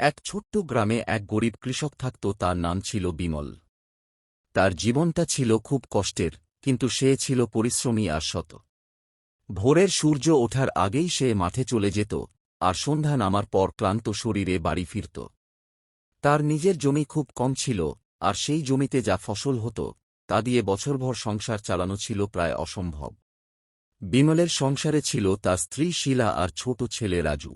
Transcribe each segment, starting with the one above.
এক ছোট্ট গ্রামে এক গরিব কৃষক থাকত, তার নাম ছিল বিমল। তার জীবনটা ছিল খুব কষ্টের, কিন্তু সে ছিল পরিশ্রমী আর সৎ। ভোরের সূর্য ওঠার আগেই সে মাঠে চলে যেত, আর সন্ধ্যা নামার পর ক্লান্ত শরীরে বাড়ি ফিরত। তার নিজের জমি খুব কম ছিল, আর সেই জমিতে যা ফসল হতো তা দিয়ে বছরভর সংসার চালানো ছিল প্রায় অসম্ভব। বিমলের সংসারে ছিল তার স্ত্রী শীলা আর ছোট ছেলে রাজু।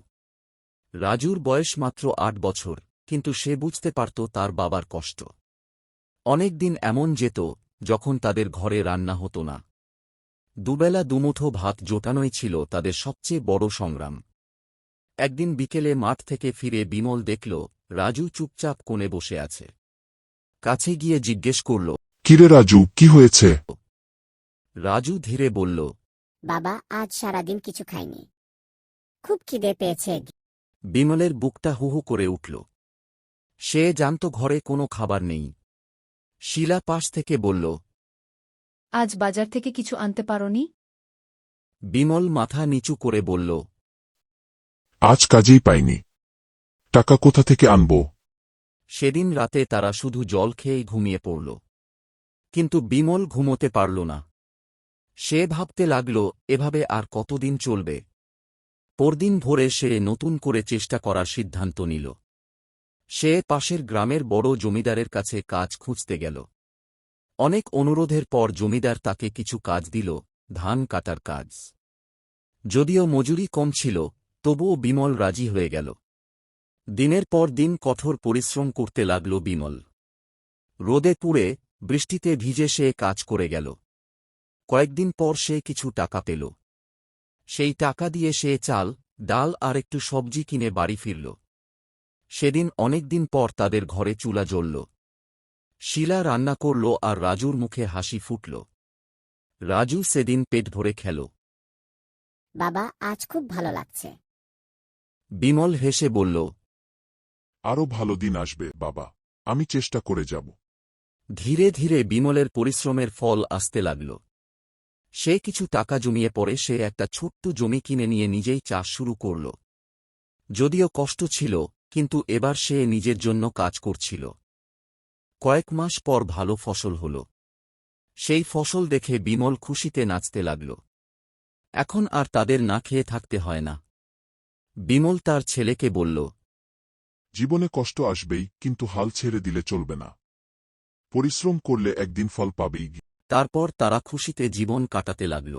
রাজুর বয়স মাত্র ৮ বছর, কিন্তু সে বুঝতে পারত তার বাবার কষ্ট। অনেক দিন এমন যেত যখন তাদের ঘরে রান্না হতো না। দুবেলা দুমুঠো ভাত জোটানোই ছিল তাদের সবচেয়ে বড় সংগ্রাম। একদিন বিকেলে মাঠ থেকে ফিরে বিমল দেখল রাজু চুপচাপ কোণে বসে আছে। কাছে গিয়ে জিজ্ঞেস করল, কিরে রাজু, কি হয়েছে? রাজু ধীরে বলল, বাবা, আজ সারাদিন কিছু খাইনি, খুব খিদে পেয়েছে। বিমলের বুকটা হুহু করে উঠল। সে জানত ঘরে কোনো খাবার নেই। শীলা পাশ থেকে বলল, আজ বাজার থেকে কিছু আনতে পারোনি? বিমল মাথা নিচু করে বলল, আজ কাজেই পাইনি, টাকা কোথা থেকে আনব? সেদিন রাতে তারা শুধু জল খেয়েই ঘুমিয়ে পড়ল। কিন্তু বিমল ঘুমোতে পারল না। সে ভাবতে লাগল, এভাবে আর কতদিন চলবে। পরদিন ভোরে সে নতুন করে চেষ্টা করার সিদ্ধান্ত নিল। সে পাশের গ্রামের বড় জমিদারের কাছে কাজ খুঁজতে গেল। অনেক অনুরোধের পর জমিদার তাকে কিছু কাজ দিল, ধান কাটার কাজ। যদিও মজুরি কম ছিল, তবুও বিমল রাজি হয়ে গেল। দিনের পর দিন কঠোর পরিশ্রম করতে লাগল বিমল। রোদে পুড়ে, বৃষ্টিতে ভিজে সে কাজ করে গেল। কয়েকদিন পর সে কিছু টাকা পেল। সেই টাকা দিয়ে সে চাল, ডাল আর একটু সবজি কিনে বাড়ি ফিরল। সেদিন অনেকদিন পর তাদের ঘরে চুলা জ্বলল। শীলা রান্না করল আর রাজুর মুখে হাসি ফুটল। রাজু সেদিন পেট ভরে খেল। বাবা, আজ খুব ভালো লাগছে। বিমল হেসে বলল, আরও ভালো দিন আসবে বাবা, আমি চেষ্টা করে যাব। ধীরে ধীরে বিমলের পরিশ্রমের ফল আসতে লাগল। সে কিছু টাকা জমিয়ে পরে সে একটা ছোট্ট জমি কিনে নিয়ে নিজেই চাষ শুরু করল। যদিও কষ্ট ছিল, কিন্তু এবার সে নিজের জন্য কাজ করছিল। কয়েক মাস পর ভালো ফসল হল। সেই ফসল দেখে বিমল খুশিতে নাচতে লাগল। এখন আর তাদের না খেয়ে থাকতে হয় না। বিমল তার ছেলেকে বলল, জীবনে কষ্ট আসবেই, কিন্তু হাল ছেড়ে দিলে চলবে না। পরিশ্রম করলে একদিন ফল পাবেই। তারপর তারা খুশিতে জীবন কাটাতে লাগল।